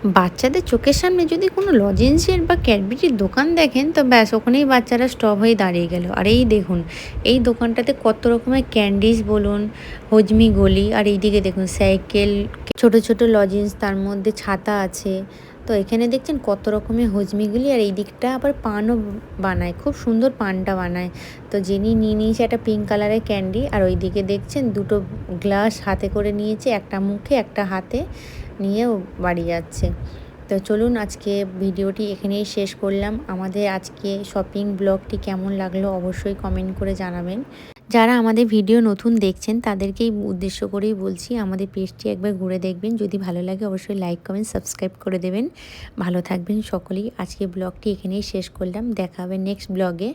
বাচ্চাদের চোখের সামনে যদি কোনো লজেন্সের বা ক্যাডবেরির দোকান দেখেন তো ব্যাস ওখানেই বাচ্চারা স্টপ হয়ে দাঁড়িয়ে গেল। আর এই দেখুন, এই দোকানটাতে কত রকমের ক্যান্ডিস বলুন, হজমি গলি, আর এইদিকে দেখুন সাইকেল, ছোট ছোট লজেন্স, তার মধ্যে ছাতা আছে। তো এখানে দেখছেন কত রকমের হজমিগুলি, আর এই দিকটা আবার পানও বানায়, খুব সুন্দর পানটা বানায়। তো যিনি নিয়ে নিয়েছে একটা পিঙ্ক কালারের ক্যান্ডি, আর ওইদিকে দেখছেন দুটো গ্লাস হাতে করে নিয়েছে, একটা মুখে একটা হাতে নিয়েও বাড়ি যাচ্ছে। তো চলুন আজকে ভিডিওটি এখানেই শেষ করলাম। আমাদের আজকে শপিং ব্লগটি কেমন লাগলো অবশ্যই কমেন্ট করে জানাবেন। যারা আমাদের ভিডিও নতুন দেখছেন তাদেরকেই উদ্দেশ্য করেই বলছি, আমাদের পেজটি একবার ঘুরে দেখবেন। যদি ভালো লাগে অবশ্যই লাইক কমেন্ট সাবস্ক্রাইব করে দেবেন। ভালো থাকবেন সকলেই। আজকে ব্লগটি এখানেই শেষ করলাম, দেখা হবে নেক্সট ব্লগে।